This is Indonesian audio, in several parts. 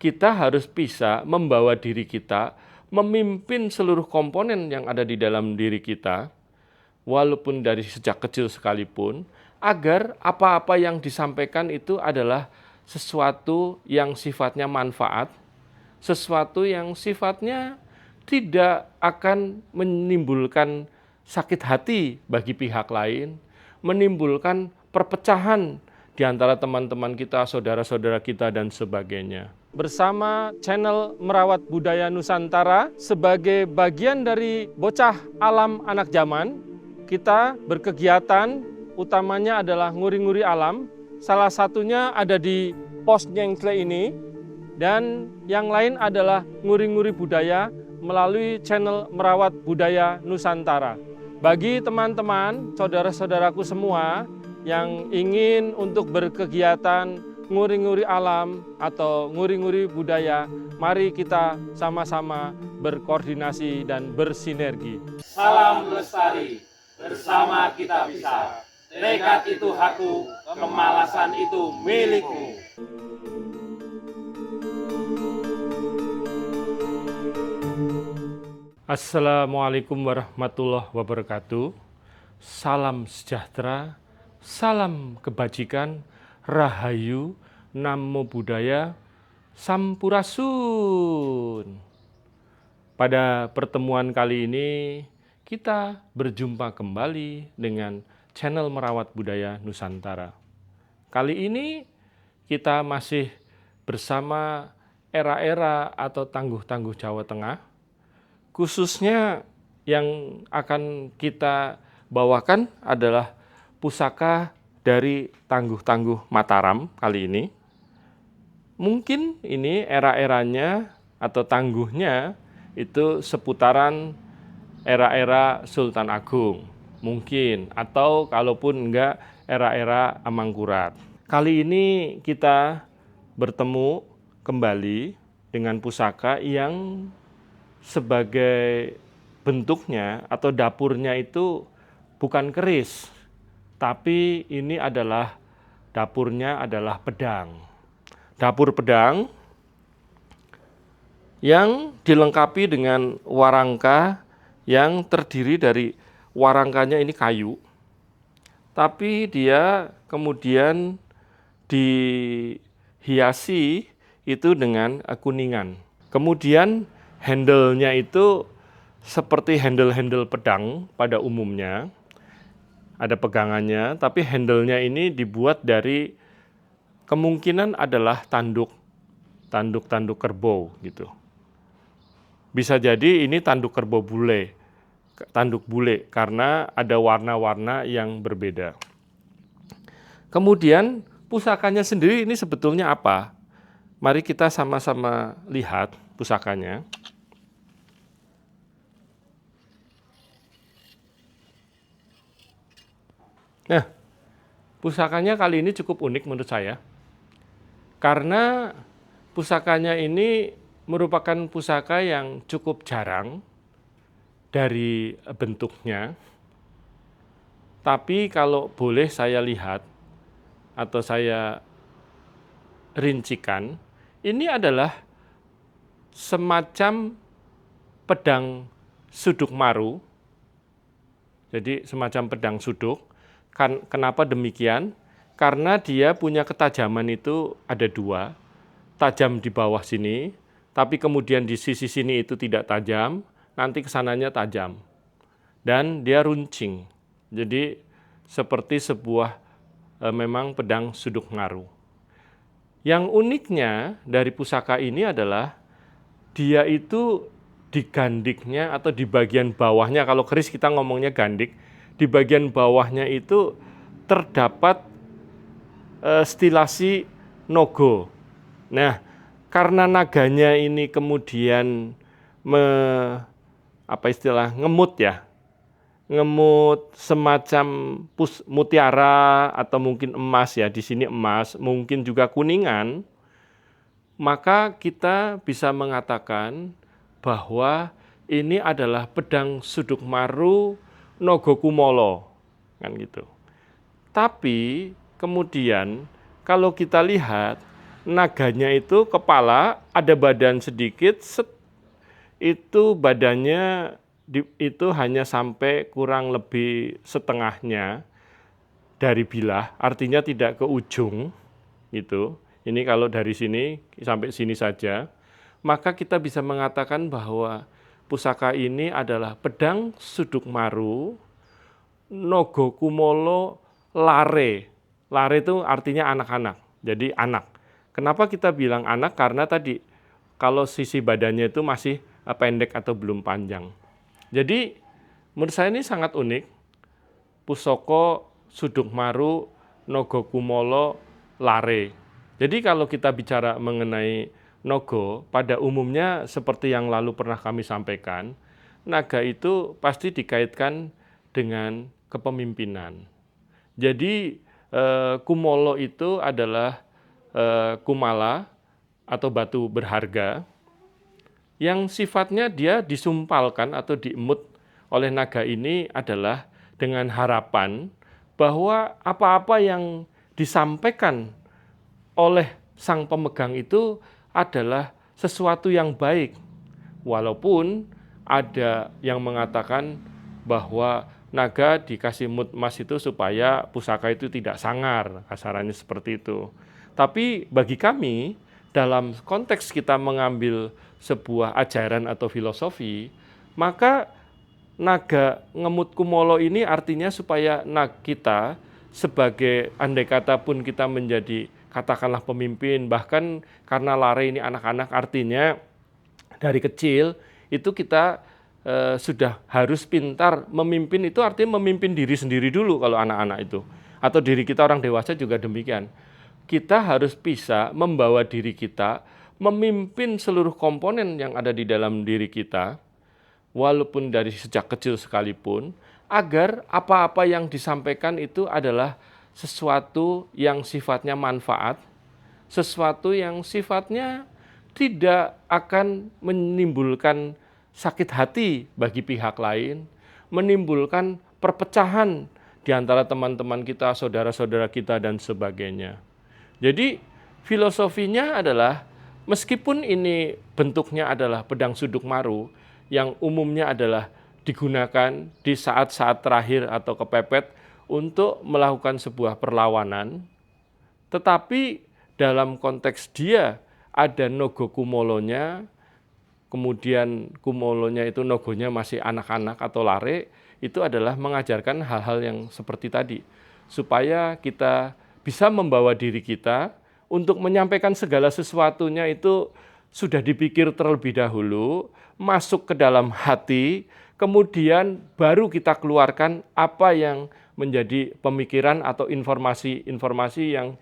kita harus bisa membawa diri kita, memimpin seluruh komponen yang ada di dalam diri kita, walaupun dari sejak kecil sekalipun, agar apa-apa yang disampaikan itu adalah sesuatu yang sifatnya manfaat, sesuatu yang sifatnya tidak akan menimbulkan sakit hati bagi pihak lain, menimbulkan perpecahan di antara teman-teman kita, saudara-saudara kita, dan sebagainya. Bersama channel Merawat Budaya Nusantara, sebagai bagian dari Bocah Alam Anak Zaman, kita berkegiatan, utamanya adalah nguri-nguri alam. Salah satunya ada di Pos Nyengkle ini, dan yang lain adalah nguri-nguri budaya melalui channel Merawat Budaya Nusantara. Bagi teman-teman, saudara-saudaraku semua yang ingin untuk berkegiatan nguri-nguri alam atau nguri-nguri budaya, mari kita sama-sama berkoordinasi dan bersinergi. Salam lestari, bersama kita bisa. Tekad itu hakku, kemalasan itu milikku. Assalamualaikum warahmatullahi wabarakatuh. Salam sejahtera, salam kebajikan, rahayu, namo buddhaya, sampurasun. Pada pertemuan kali ini, kita berjumpa kembali dengan channel Merawat Budaya Nusantara. Kali ini kita masih bersama era-era atau tangguh-tangguh Jawa Tengah, khususnya yang akan kita bawakan adalah pusaka dari tangguh-tangguh Mataram kali ini. Mungkin ini era-eranya atau tangguhnya itu seputaran era-era Sultan Agung, mungkin, atau kalaupun enggak era-era Amangkurat. Kali ini kita bertemu kembali dengan pusaka yang sebagai bentuknya atau dapurnya itu bukan keris, tapi ini adalah dapurnya adalah pedang. Dapur pedang yang dilengkapi dengan warangka yang terdiri dari warangkanya ini kayu, tapi dia kemudian dihiasi itu dengan kuningan. Kemudian handle-nya itu seperti handle-handle pedang pada umumnya, ada pegangannya, tapi handle-nya ini dibuat dari kemungkinan adalah tanduk kerbau gitu. Bisa jadi ini tanduk kerbau bule, tanduk bule, karena ada warna-warna yang berbeda. Kemudian pusakanya sendiri ini sebetulnya apa? Mari kita sama-sama lihat pusakanya. Nah, pusakanya kali ini cukup unik menurut saya, karena pusakanya ini merupakan pusaka yang cukup jarang dari bentuknya, tapi kalau boleh saya lihat atau saya rincikan, ini adalah semacam pedang suduk maru. Jadi semacam pedang suduk. Kenapa demikian? Karena dia punya ketajaman itu ada dua, tajam di bawah sini, tapi kemudian di sisi sini itu tidak tajam, nanti kesananya tajam. Dan dia runcing, jadi seperti sebuah memang pedang suduk maru. Yang uniknya dari pusaka ini adalah dia itu di gandiknya atau di bagian bawahnya, kalau keris kita ngomongnya gandik, di bagian bawahnya itu terdapat stilasi nogo. Nah, karena naganya ini kemudian ngemut ya, ngemut semacam mutiara atau mungkin emas ya, di sini emas, mungkin juga kuningan, maka kita bisa mengatakan bahwa ini adalah pedang suduk maru Nogokumolo, kan gitu. Tapi kemudian kalau kita lihat naganya itu kepala, ada badan sedikit, itu badannya itu hanya sampai kurang lebih setengahnya dari bilah, artinya tidak ke ujung gitu. Ini kalau dari sini sampai sini saja, maka kita bisa mengatakan bahwa pusaka ini adalah pedang Sudukmaru Nogo Kumolo Lare. Lare itu artinya anak-anak, jadi anak. Kenapa kita bilang anak? Karena tadi kalau sisi badannya itu masih pendek atau belum panjang. Jadi menurut saya ini sangat unik. Pusaka Sudukmaru Nogo Kumolo Lare. Jadi kalau kita bicara mengenai Nogo, pada umumnya seperti yang lalu pernah kami sampaikan, naga itu pasti dikaitkan dengan kepemimpinan. Jadi kumolo itu adalah kumala atau batu berharga yang sifatnya dia disumpalkan atau diemut oleh naga ini adalah dengan harapan bahwa apa-apa yang disampaikan oleh sang pemegang itu adalah sesuatu yang baik. Walaupun ada yang mengatakan bahwa naga dikasih mut emas itu supaya pusaka itu tidak sangar, kasarannya seperti itu. Tapi bagi kami, dalam konteks kita mengambil sebuah ajaran atau filosofi, maka naga ngemut kumolo ini artinya supaya kita sebagai andai kata pun kita menjadi katakanlah pemimpin, bahkan karena lare ini anak-anak artinya dari kecil itu kita sudah harus pintar memimpin, itu artinya memimpin diri sendiri dulu kalau anak-anak itu. Atau diri kita orang dewasa juga demikian. Kita harus bisa membawa diri kita, memimpin seluruh komponen yang ada di dalam diri kita, walaupun dari sejak kecil sekalipun, agar apa-apa yang disampaikan itu adalah sesuatu yang sifatnya manfaat, sesuatu yang sifatnya tidak akan menimbulkan sakit hati bagi pihak lain, menimbulkan perpecahan di antara teman-teman kita, saudara-saudara kita, dan sebagainya. Jadi filosofinya adalah meskipun ini bentuknya adalah pedang Sudukmaru yang umumnya adalah digunakan di saat-saat terakhir atau kepepet untuk melakukan sebuah perlawanan, tetapi dalam konteks dia ada nogo kumolonya, kemudian kumolonya itu nogonya masih anak-anak atau lare, itu adalah mengajarkan hal-hal yang seperti tadi, supaya kita bisa membawa diri kita untuk menyampaikan segala sesuatunya itu sudah dipikir terlebih dahulu, masuk ke dalam hati, kemudian baru kita keluarkan apa yang menjadi pemikiran atau informasi-informasi yang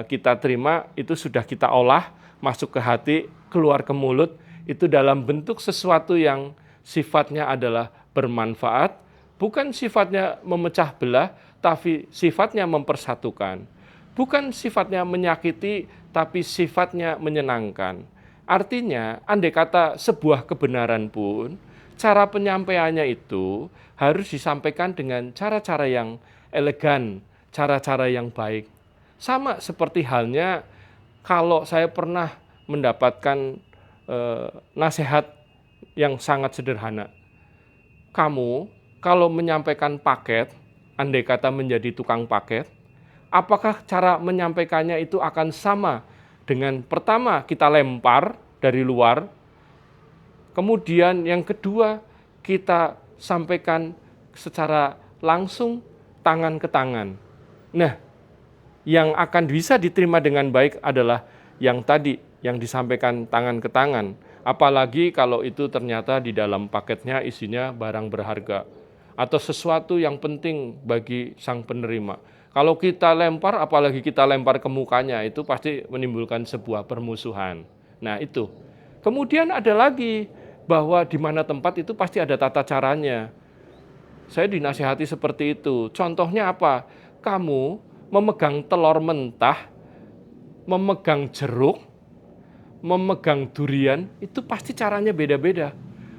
kita terima, itu sudah kita olah, masuk ke hati, keluar ke mulut, itu dalam bentuk sesuatu yang sifatnya adalah bermanfaat, bukan sifatnya memecah belah, tapi sifatnya mempersatukan. Bukan sifatnya menyakiti, tapi sifatnya menyenangkan. Artinya, andai kata sebuah kebenaran pun, cara penyampaiannya itu harus disampaikan dengan cara-cara yang elegan, cara-cara yang baik. Sama seperti halnya kalau saya pernah mendapatkan nasihat yang sangat sederhana. Kamu kalau menyampaikan paket, andai kata menjadi tukang paket, apakah cara menyampaikannya itu akan sama dengan pertama kita lempar dari luar, kemudian yang kedua kita sampaikan secara langsung tangan ke tangan. Nah, yang akan bisa diterima dengan baik adalah yang tadi, yang disampaikan tangan ke tangan. Apalagi kalau itu ternyata di dalam paketnya isinya barang berharga atau sesuatu yang penting bagi sang penerima. Kalau kita lempar, apalagi kita lempar ke mukanya, itu pasti menimbulkan sebuah permusuhan. Nah itu. Kemudian ada lagi, bahwa di mana tempat itu pasti ada tata caranya. Saya dinasihati seperti itu. Contohnya apa? Kamu memegang telur mentah, memegang jeruk, memegang durian, itu pasti caranya beda-beda.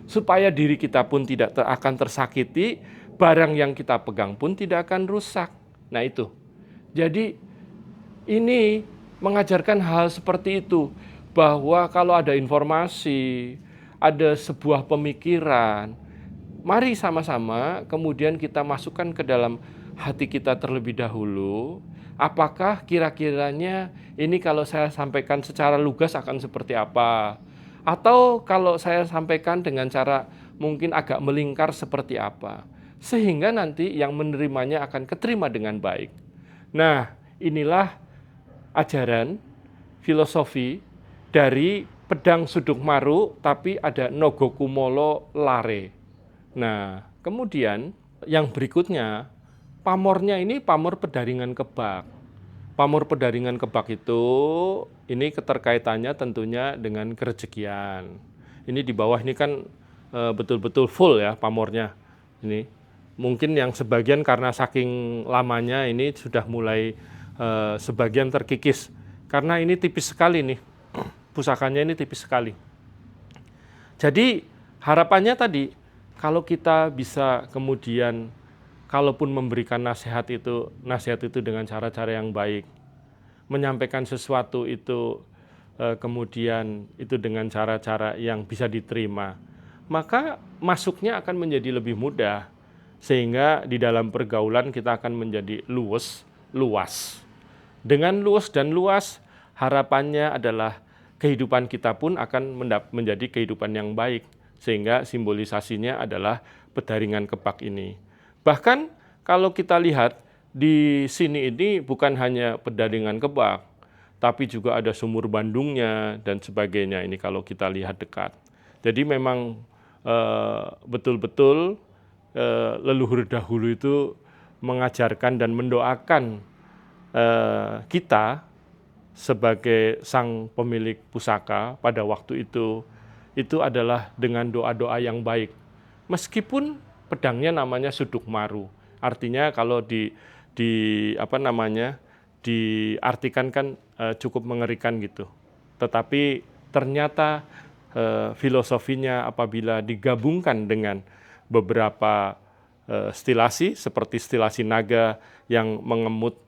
Supaya diri kita pun tidak akan tersakiti, barang yang kita pegang pun tidak akan rusak. Nah itu. Jadi ini mengajarkan hal seperti itu, bahwa kalau ada informasi, ada sebuah pemikiran, mari sama-sama kemudian kita masukkan ke dalam hati kita terlebih dahulu. Apakah kira-kiranya ini kalau saya sampaikan secara lugas akan seperti apa? Atau kalau saya sampaikan dengan cara mungkin agak melingkar seperti apa? Sehingga nanti yang menerimanya akan keterima dengan baik. Nah, inilah ajaran filosofi dari pedang Suduk Maru, tapi ada Nogokumolo Lare. Nah, kemudian yang berikutnya, pamornya ini pamor pedaringan kebak. Pamor pedaringan kebak itu, ini keterkaitannya tentunya dengan kerejekian. Ini di bawah ini kan betul-betul full ya pamornya. Ini mungkin yang sebagian karena saking lamanya ini sudah mulai sebagian terkikis. Karena ini tipis sekali nih, pusakanya ini tipis sekali. Jadi harapannya tadi, kalau kita bisa kemudian, kalaupun memberikan nasihat itu dengan cara-cara yang baik, menyampaikan sesuatu itu kemudian itu dengan cara-cara yang bisa diterima, maka masuknya akan menjadi lebih mudah, sehingga di dalam pergaulan kita akan menjadi luas. Dengan luas dan luas, harapannya adalah kehidupan kita pun akan menjadi kehidupan yang baik, sehingga simbolisasinya adalah pedaringan kebak ini. Bahkan kalau kita lihat di sini ini bukan hanya pedaringan kebak, tapi juga ada sumur Bandungnya dan sebagainya ini kalau kita lihat dekat. Jadi memang betul-betul leluhur dahulu itu mengajarkan dan mendoakan kita sebagai sang pemilik pusaka pada waktu itu adalah dengan doa-doa yang baik. Meskipun pedangnya namanya Suduk Maru, artinya kalau diartikan kan cukup mengerikan gitu. Tetapi ternyata filosofinya apabila digabungkan dengan beberapa stilasi seperti stilasi naga yang mengemut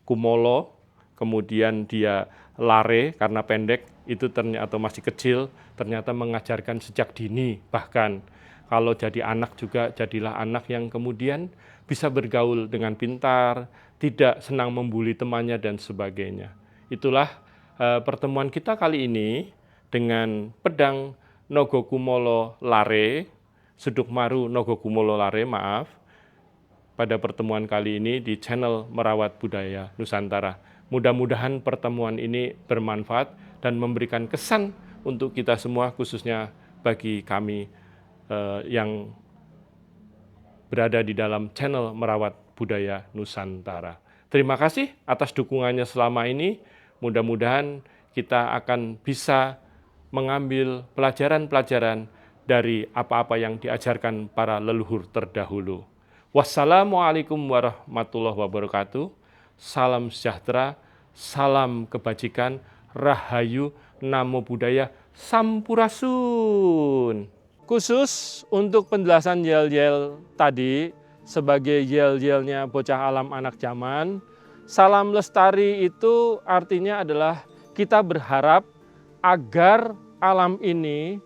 kumolo, kemudian dia lare karena pendek, itu ternyata masih kecil, ternyata mengajarkan sejak dini. Bahkan kalau jadi anak juga, jadilah anak yang kemudian bisa bergaul dengan pintar, tidak senang membuli temannya dan sebagainya. Itulah pertemuan kita kali ini dengan pedang Nogokumolo Lare, Suduk Maru Nogokumolo Lare, pada pertemuan kali ini di channel Merawat Budaya Nusantara. Mudah-mudahan pertemuan ini bermanfaat dan memberikan kesan untuk kita semua, khususnya bagi kami yang berada di dalam channel Merawat Budaya Nusantara. Terima kasih atas dukungannya selama ini. Mudah-mudahan kita akan bisa mengambil pelajaran-pelajaran dari apa-apa yang diajarkan para leluhur terdahulu. Wassalamualaikum warahmatullahi wabarakatuh. Salam sejahtera, salam kebajikan, rahayu, namo buddhaya, sampurasun. Khusus untuk penjelasan yel-yel tadi, sebagai yel-yelnya bocah alam anak zaman, salam lestari itu artinya adalah kita berharap agar alam ini,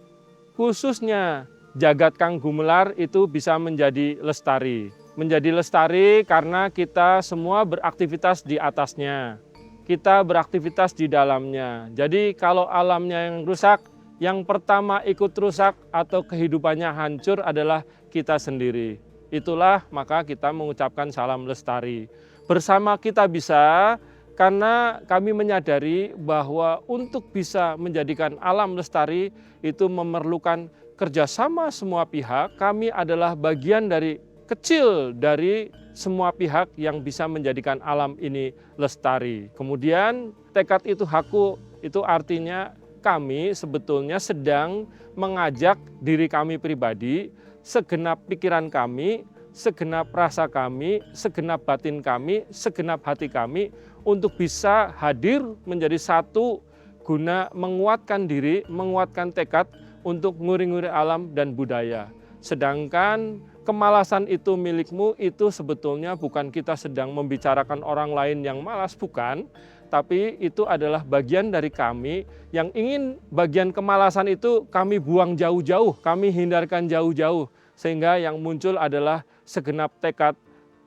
khususnya jagat kang gumelar, itu bisa menjadi lestari. Menjadi lestari karena kita semua beraktivitas di atasnya. Kita beraktivitas di dalamnya. Jadi kalau alamnya yang rusak, yang pertama ikut rusak atau kehidupannya hancur adalah kita sendiri. Itulah maka kita mengucapkan salam lestari. Bersama kita bisa, karena kami menyadari bahwa untuk bisa menjadikan alam lestari itu memerlukan kerjasama semua pihak. Kami adalah bagian dari kecil dari semua pihak yang bisa menjadikan alam ini lestari. Kemudian tekad itu haku, itu artinya kami sebetulnya sedang mengajak diri kami pribadi, segenap pikiran kami, segenap rasa kami, segenap batin kami, segenap hati kami untuk bisa hadir menjadi satu guna menguatkan diri, menguatkan tekad untuk nguri-nguri alam dan budaya. Sedangkan kemalasan itu milikmu, itu sebetulnya bukan kita sedang membicarakan orang lain yang malas, bukan. tapi itu adalah bagian dari kami yang ingin bagian kemalasan itu kami buang jauh-jauh, kami hindarkan jauh-jauh. Sehingga yang muncul adalah segenap tekad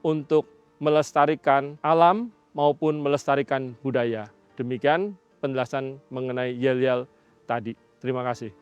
untuk melestarikan alam maupun melestarikan budaya. Demikian penjelasan mengenai yel-yel tadi. Terima kasih.